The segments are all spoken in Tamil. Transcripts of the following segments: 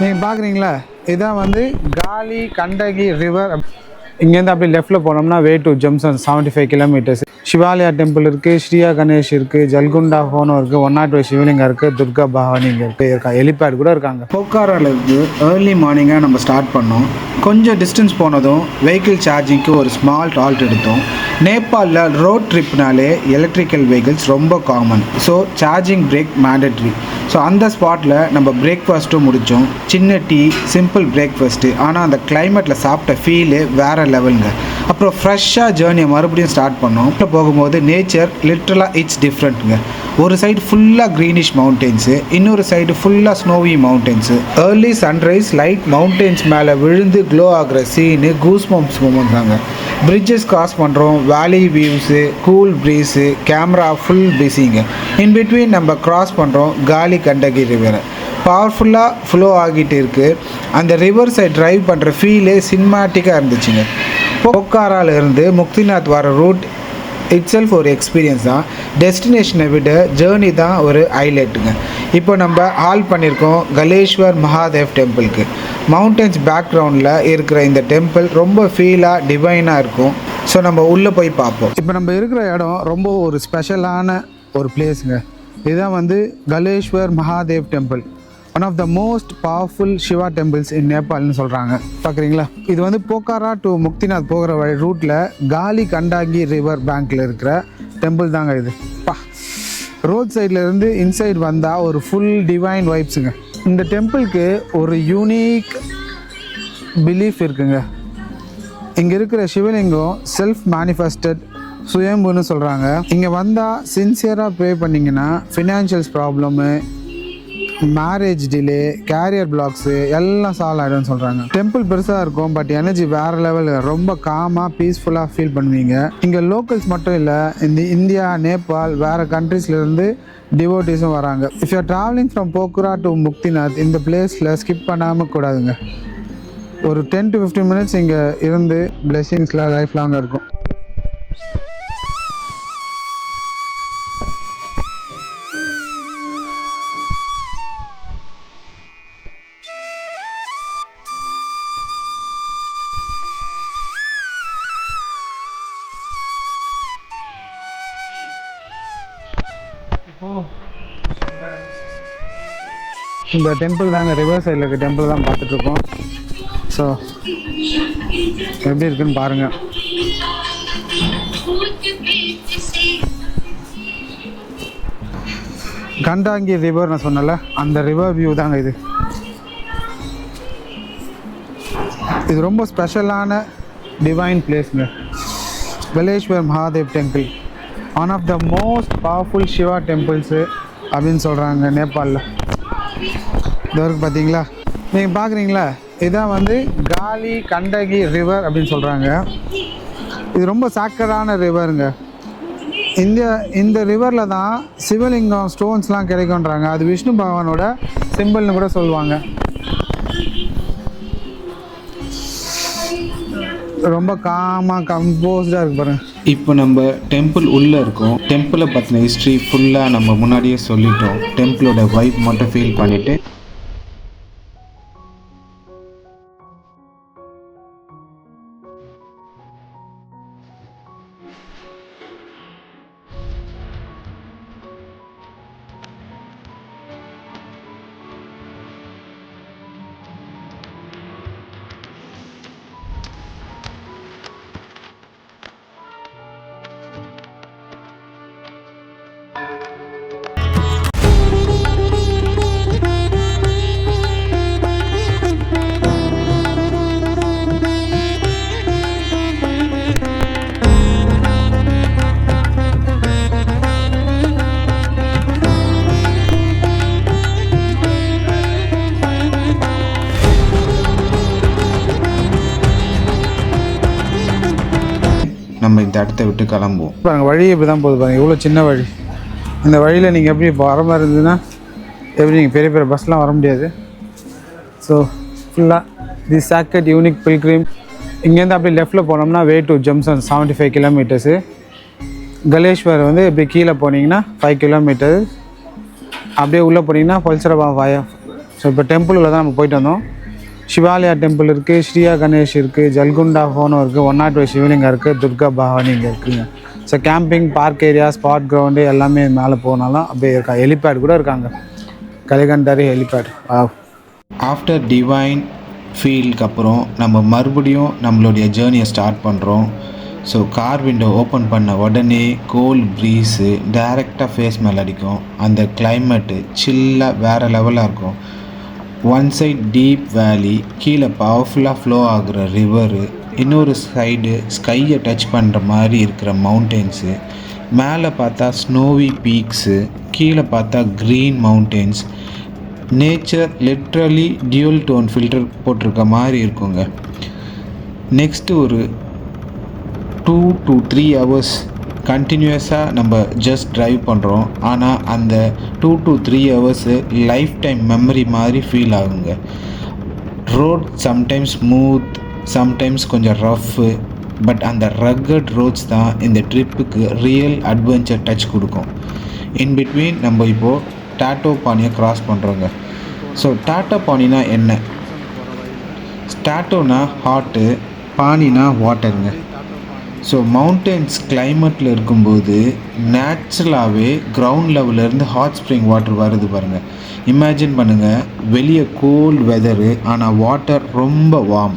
நீங்கள் பார்க்குறீங்களா, இதான் வந்து காலி கண்டகி ரிவர். இங்கேருந்து அப்படியே லெஃப்ட்டில் போனோம்னா way to junction 75 kilometres. Shivalaya temple இருக்குது, ஸ்ரீயா கணேஷ் இருக்குது, ஜல்குண்டா ஹோனம் இருக்குது, 102 சிவலிங்கம் இருக்குது, துர்கா பவானி இங்கே இருக்குது, ஹெலிபேட் கூட இருக்காங்க. போக்காராலேருந்து ஏர்லி மார்னிங்காக நம்ம ஸ்டார்ட் பண்ணோம். கொஞ்சம் டிஸ்டன்ஸ் போனதும் வெஹிக்கிள் சார்ஜிங்க்கு ஒரு ஸ்மால் டால்ட் எடுத்தோம். நேபாளில் ரோட் ட்ரிப்னாலே எலக்ட்ரிக்கல் வெஹிக்கிள்ஸ் ரொம்ப common. So charging break mandatory. So அந்த ஸ்பாட்டில் நம்ம பிரேக்ஃபாஸ்ட்டும் முடித்தோம். சின்ன டீ, சிம்பிள் பிரேக்ஃபாஸ்ட்டு. ஆனால் அந்த கிளைமேட்டில் சாப்பிட்ட ஃபீலு வேறு லெவலுங்க. அப்புறம் ஃப்ரெஷ்ஷாக ஜேர்னியை மறுபடியும் ஸ்டார்ட் பண்ணோம். போகும்போது நேச்சர் லிட்ரலாக இட்ஸ் டிஃப்ரெண்ட்டுங்க. ஒரு சைடு ஃபுல்லாக க்ரீனிஷ் மவுண்டெயின்ஸு, இன்னொரு சைடு ஃபுல்லாக snowy mountains. Early sunrise light mountains மேலே விழுந்து க்ளோ ஆகிற சீனு கூஸ் பம்ப்ஸ் மூமெண்ட் தாங்க. பிரிட்ஜஸ் கிராஸ் பண்ணுறோம், valley views, cool breeze, camera full பிஸிங்க. இன் பிட்வீன் நம்ம கிராஸ் பண்ணுறோம் காலி கண்டகி ரிவரை. பவர்ஃபுல்லாக ஃப்ளோ ஆகிட்டு இருக்குது. அந்த ரிவர் சைட் ட்ரைவ் பண்ணுற ஃபீலே சினிமாட்டிக்காக இருந்துச்சுங்க. போக்காராலேருந்து முக்திநாத் வர ரூட் இட் செல்ஃப் ஒரு எக்ஸ்பீரியன்ஸ் தான். டெஸ்டினேஷனை விட ஜேர்னி தான் ஒரு ஹைலைட்டுங்க. இப்போ நம்ம ஹால் பண்ணியிருக்கோம் கலேஷ்வர் மகாதேவ் டெம்பிளுக்கு. மவுண்டன்ஸ் பேக்ரவுண்டில் இருக்கிற இந்த டெம்பிள் ரொம்ப ஃபீலாக டிவைனாக இருக்கும். ஸோ நம்ம உள்ளே போய் பார்ப்போம். இப்போ நம்ம இருக்கிற இடம் ரொம்ப ஒரு ஸ்பெஷலான ஒரு பிளேஸுங்க. இதுதான் வந்து Kaleshwar Mahadev temple. One of the most powerful Shiva temples in நேபாள்னு சொல்கிறாங்க. பார்க்குறீங்களா, இது வந்து போக்காரா டு முக்திநாத் போகிற வழி ரூட்டில் காலி கண்டாங்கி ரிவர் பேங்க்கில் இருக்கிற டெம்பிள் தாங்க இது. ரோட் சைடில் இருந்து இன்சைட் வந்தால் ஒரு ஃபுல் டிவைன் வைப்ஸுங்க. இந்த டெம்பிளுக்கு ஒரு யூனிக் பிலீஃப் இருக்குங்க. இங்கே இருக்கிற சிவலிங்கம் செல்ஃப் மேனிஃபெஸ்டட் சுயம்புன்னு சொல்கிறாங்க. இங்கே வந்தால் சின்சியராக ப்ரே பண்ணிங்கன்னா financials problem, marriage delay, career blocks எல்லாம் சால்வ் ஆகிடும்னு சொல்கிறாங்க. டெம்பிள் பெருசாக இருக்கும், பட் எனர்ஜி வேறு லெவல். ரொம்ப காமாக பீஸ்ஃபுல்லாக ஃபீல் பண்ணுவீங்க. இங்கே லோக்கல்ஸ் மட்டும் இல்லை, இந்த இந்தியா, நேபாள், வேறு கண்ட்ரீஸ்லேருந்து டிவோட்டிஸும் வராங்க. If you are travelling from Pokhara to Muktinath இந்த பிளேஸில் ஸ்கிப் பண்ணாமல் கூடாதுங்க. ஒரு 10 to 15 மினிட்ஸ் இங்கே இருந்து பிளெஸிங்ஸ்லாம் லைஃப் லாங்காக இருக்கும். இந்த டெம்பிள் தாங்க, ரிவர் சைடில் இருக்க டெம்பிள் தான் பார்த்துட்ருக்கோம். ஸோ எப்படி இருக்குன்னு பாருங்கள். கண்டாங்கி ரிவர் நான் சொன்னல, அந்த ரிவர் வியூ தாங்க இது. இது ரொம்ப ஸ்பெஷலான டிவைன் பிளேஸுங்க. Kaleshwar Mahadev temple one of the most powerful Shiva temples அப்படின்னு சொல்கிறாங்க நேபாளில். இது வரைக்கும் பார்த்தீங்களா, நீங்கள் பார்க்குறீங்களா, இதான் வந்து காலி கண்டகி ரிவர் அப்படின்னு சொல்கிறாங்க. இது ரொம்ப சாக்கரான ரிவருங்க. இந்த ரிவரில் தான் சிவலிங்கம் ஸ்டோன்ஸ்லாம் கிடைக்குன்றாங்க. அது விஷ்ணு பகவானோட சிம்பிள்னு கூட சொல்லுவாங்க. ரொம்ப காமாக கம்போஸ்டாக இருக்கு பாருங்க. இப்போ நம்ம டெம்பிள் உள்ளே இருக்கோம். டெம்பிளை பற்றின ஹிஸ்ட்ரி ஃபுல்லாக நம்ம முன்னாடியே சொல்லிட்டோம். டெம்பிளோட வைப் மட்டும் ஃபீல் பண்ணிவிட்டு நம்ம இந்த இடத்த விட்டு கிளம்புவோம். பாருங்கள், வழி இப்படி தான் போகுது பாருங்கள், இவ்வளோ சின்ன வழி. இந்த வழியில் நீங்கள் எப்படி வர மாதிரி இருந்ததுன்னா எப்படி நீங்கள் பெரிய பெரிய பஸ்லாம் வர முடியாது. ஸோ ஃபுல்லாக தி சாக்கட் யூனிக் பில்கிரிம். இங்கேருந்து அப்படியே லெஃப்ட்டில் போனோம்னா வே டு ஜம்சன் 75 கிலோமீட்டர்ஸு. கலேஷ்வர் வந்து இப்படி கீழே போனீங்கன்னா 5 கிலோமீட்டர். அப்படியே உள்ளே போனீங்கன்னா பல்சரபா ஸோ இப்போ டெம்பிளில் தான் நம்ம போயிட்டு வந்தோம். சிவாலயா டெம்பிள் இருக்குது, ஸ்ரீயா கணேஷ் இருக்குது, ஜல்குண்டா ஹோனோ இருக்குது, 105 சிவலிங்கம் இருக்குது, துர்கா பவானி இங்கே இருக்குங்க. So camping, park area, spot ground எல்லாமே மேலே போனாலும் அப்படியே இருக்கா. ஹெலிபேட் கூட இருக்காங்க, கலிகண்டரி ஹெலிபேட். ஆஃப்டர் டிவைன் ஃபீல்டுக்கு அப்புறம் நம்ம மறுபடியும் நம்மளுடைய ஜேர்னியை ஸ்டார்ட் பண்ணுறோம். ஸோ கார் விண்டோ ஓப்பன் பண்ண உடனே கோல்ட் ப்ரீஸு டைரெக்டாக ஃபேஸ் மேலே அடிக்கும். அந்த கிளைமேட்டு சில்லாக வேறு லெவலாக இருக்கும். ஒன் சைட் டீப் வேலி, கீழே பவர்ஃபுல்லாக ஃப்ளோ ஆகுற ரிவரு, இன்னொரு சைடு ஸ்கையை டச் பண்ணுற மாதிரி இருக்கிற மவுண்டென்ஸு, மேலே பார்த்தா ஸ்னோவி பீக்ஸு, கீழே பார்த்தா green mountains. Nature literally dual tone filter போட்டிருக்க மாதிரி இருக்குங்க. நெக்ஸ்ட்டு ஒரு 2 to 3 hours கண்டினியூஸாக நம்ம ஜஸ்ட் ட்ரைவ் பண்ணுறோம். ஆனால் அந்த 2 to 3 hours life time memory மாதிரி ஃபீல் ஆகுங்க. ரோட் சம்டைம்ஸ் ஸ்மூத், சம்டைம்ஸ் கொஞ்சம் ரஃப்பு, பட் அந்த ரக்கட் ரோட்ஸ் தான் இந்த ட்ரிப்புக்கு ரியல் அட்வென்ச்சர் டச் கொடுக்கும். இன் பிட்வீன் நம்ம இப்போது டாட்டோ பானியை க்ராஸ் பண்ணுறோங்க. ஸோ டாட்டோ பானினா என்ன? டாட்டோனா ஹாட்டு, பானினா வாட்டருங்க. ஸோ மவுண்டென்ஸ் கிளைமேட்டில் இருக்கும்போது நேச்சுரலாகவே கிரவுண்ட் லெவலேருந்து ஹாட் ஸ்ப்ரிங் வாட்டர் வருது பாருங்கள். இமேஜின் பண்ணுங்கள், வெளியே கோல்டு வெதரு ஆனால் வாட்டர் ரொம்ப வார்ம்.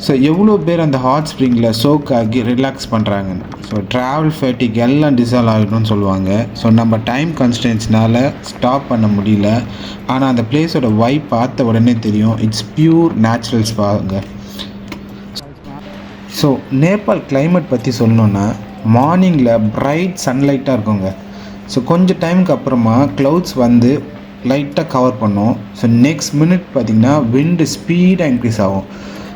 ஸோ எவ்வளோ பேர் அந்த ஹாட் ஸ்ப்ரிங்கில் சோக் ஆகி ரிலாக்ஸ் பண்ணுறாங்கன்னு. ஸோ ட்ராவல் ஃபேட்டிக் எல்லாம் டிசால்வ் ஆகிடும்னு சொல்லுவாங்க. ஸோ நம்ம டைம் கன்ஸ்டன்ஸ்னால் ஸ்டாப் பண்ண முடியல. ஆனால் அந்த பிளேஸோட வைப் பார்த்த உடனே தெரியும், இட்ஸ் பியூர் நேச்சுரல் ஸ்பாங்க. ஸோ நேபாள் கிளைமேட் பற்றி சொல்லணுன்னா, மார்னிங்கில் பிரைட் சன்லைட்டாக இருக்குங்க. ஸோ கொஞ்சம் டைமுக்கு அப்புறமா க்ளவுட்ஸ் வந்து லைட்டாக கவர் பண்ணும். ஸோ நெக்ஸ்ட் மினிட் பார்த்திங்கன்னா விண்டு ஸ்பீடாக இன்க்ரீஸ் ஆகும்.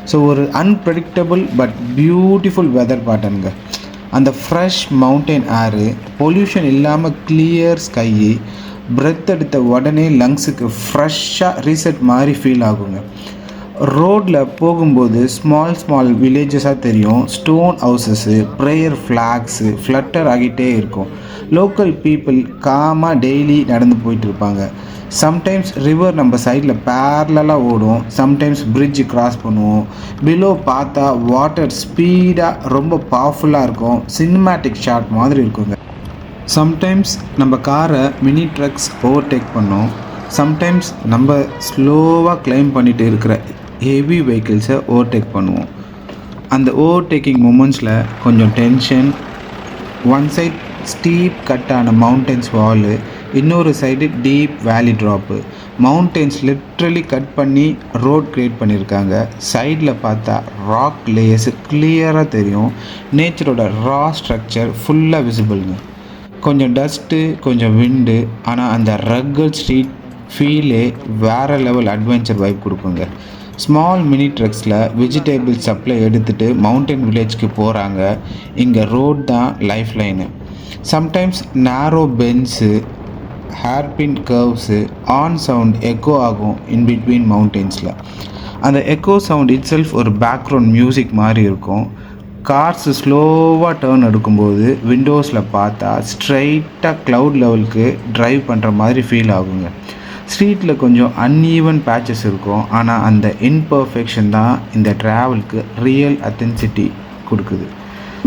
ஸோ ஒரு அன்பிரடிக்டபுள் பட் பியூட்டிஃபுல் வெதர் பேட்டர்னுங்க. அந்த ஃப்ரெஷ் மவுண்டைன் ஏரு, பொல்யூஷன் இல்லாமல் கிளியர் ஸ்கையு, பிரெத் எடுத்த உடனே லங்ஸுக்கு ஃப்ரெஷ்ஷாக ரீசெட் மாதிரி ஃபீல் ஆகுங்க. ரோடில் போகும்போது ஸ்மால் வில்லேஜஸாக தெரியும். Stone houses, prayer flags flutter ஆகிட்டே இருக்கும். லோக்கல் பீப்புள் காமாக டெய்லி நடந்து போயிட்டு இருப்பாங்க. சம்டைம்ஸ் ரிவர் நம்ம சைடில் பேரலாக ஓடும், சம்டைம்ஸ் பிரிட்ஜ் கிராஸ் பண்ணுவோம். பிலோ பார்த்தா வாட்டர் ஸ்பீடாக ரொம்ப பவர்ஃபுல்லாக இருக்கும். சினிமேட்டிக் ஷாட் மாதிரி இருக்குங்க. சம்டைம்ஸ் நம்ம காரை மினி ட்ரக்ஸ் ஓவர்டேக் பண்ணோம். சம்டைம்ஸ் நம்ம ஸ்லோவாக கிளைம் பண்ணிட்டு இருக்கிற ஹெவி வெஹிக்கிள்ஸை ஓவர்டேக் பண்ணுவோம். அந்த ஓவர்டேக்கிங் மூமெண்ட்ஸில் கொஞ்சம் டென்ஷன். ஒன் சைட் ஸ்டீப் கட்டான மவுண்டன்ஸ் வாலு, இன்னொரு சைடு டீப் வேலி ட்ராப்பு. மவுண்டன்ஸ் லிட்ரலி கட் பண்ணி ரோட் க்ரியேட் பண்ணியிருக்காங்க. சைடில் பார்த்தா ராக் லேயர்ஸ் கிளியராக தெரியும். நேச்சரோட ரா ஸ்ட்ரக்சர் ஃபுல்லாக விசிபிளுங்க. கொஞ்சம் டஸ்ட்டு, கொஞ்சம் விண்டு, ஆனால் அந்த ரக்கட் ஸ்ட்ரீட் ஃபீலே வேறு லெவல் அட்வென்ச்சர் வைப் கொடுக்குங்க. ஸ்மால் மினி ட்ரக்ஸில் வெஜிடபிள் சப்ளை எடுத்துகிட்டு மவுண்டன் வில்லேஜ்க்கு போகிறாங்க. இங்கே ரோட் தான் life line. Sometimes narrow bends, hairpin curves, and sound echo ஆகும் இன் பிட்வீன் மவுண்டென்ஸில். அந்த எக்கோ சவுண்ட் இட் செல்ஃப் ஒரு பேக்ரவுண்ட் மியூசிக் மாதிரி இருக்கும். கார்ஸ் ஸ்லோவாக டேர்ன் எடுக்கும்போது விண்டோஸில் பார்த்தா ஸ்ட்ரைட்டாக க்ளவுட் லெவலுக்கு ட்ரைவ் பண்ணுற மாதிரி ஃபீல் ஆகுங்க. ஸ்ட்ரீட்டில் கொஞ்சம் அன்ஈவன் பேச்சஸ் இருக்கும், ஆனால் அந்த இன்பர்ஃபெக்ஷன் தான் இந்த ட்ராவலுக்கு ரியல் அத்தென்சிட்டி கொடுக்குது.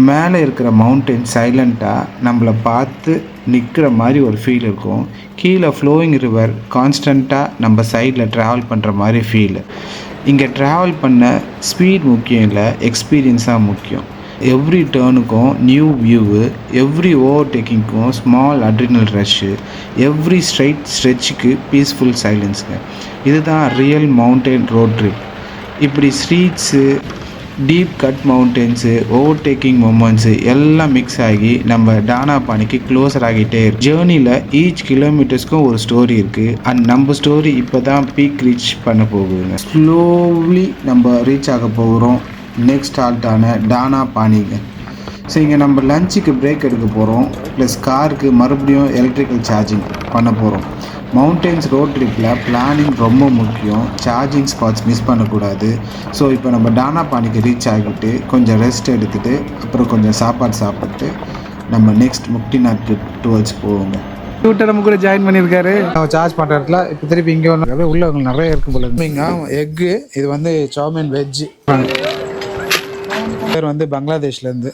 மேலே இருக்கிற மவுண்டன் சைலண்ட்டாக நம்மளை பார்த்து நிற்கிற மாதிரி ஒரு ஃபீல் இருக்கும். கீழே ஃப்ளோயிங் ரிவர் கான்ஸ்டண்ட்டாக நம்ம சைடில் ட்ராவல் பண்ணுற மாதிரி ஃபீல். இங்கே ட்ராவல் பண்ண ஸ்பீட் முக்கியம் இல்லை, எக்ஸ்பீரியன்ஸாக முக்கியம். எவ்ரி டேர்னுக்கும் நியூ வியூவு, எவ்ரி ஓவர்டேக்கிங்க்கும் ஸ்மால் அட்ரினல் ரஷ்ஷு, எவ்ரி ஸ்ட்ரெச்சுக்கு பீஸ்ஃபுல் சைலன்ஸுங்க. இதுதான் ரியல் மவுண்டன் ரோட் ட்ரிப். இப்படி streets, deep cut mountains, overtaking moments எல்லாம் மிக்ஸ் ஆகி நம்ம டானா பானிக்கு க்ளோஸர் ஆகிட்டே இருக்கு. ஜேர்னியில் ஈச் கிலோமீட்டர்ஸ்க்கும் ஒரு ஸ்டோரி இருக்குது. அண்ட் நம்ம ஸ்டோரி இப்போ தான் பீக் ரீச் பண்ண போகுதுங்க. ஸ்லோவ்லி நம்ம ரீச் ஆக போகிறோம் நெக்ஸ்ட் ஹால்ட்டான டானா பானிங்க. ஸோ இங்கே நம்ம லஞ்சுக்கு பிரேக் எடுக்க போகிறோம், ப்ளஸ் காருக்கு மறுபடியும் எலக்ட்ரிக்கல் சார்ஜிங் பண்ண போகிறோம். மவுண்டன்ஸ் ரோட் ட்ரிப்பில் பிளானிங் ரொம்ப முக்கியம், சார்ஜிங் ஸ்பாட்ஸ் மிஸ் பண்ணக்கூடாது. ஸோ இப்போ நம்ம டானா பானிக்கு ரீச் ஆகிட்டு கொஞ்சம் ரெஸ்ட் எடுத்துகிட்டு அப்புறம் கொஞ்சம் சாப்பாடு சாப்பிட்டு நம்ம நெக்ஸ்ட் முக்திநாத் ட்ரிப் டுவர்ட்ஸ் போவோங்க. கூட்ட நம்ம கூட ஜாயின் பண்ணியிருக்காரு. சார்ஜ் பண்ணுற இடத்துல இப்போ திருப்பி இங்கே ஒன்று உள்ள நிறைய இருக்கு போல. இங்கே எக்கு, இது வந்து சௌமின் வெஜ். பேர் வந்து பங்களாதேஷ்லேருந்து.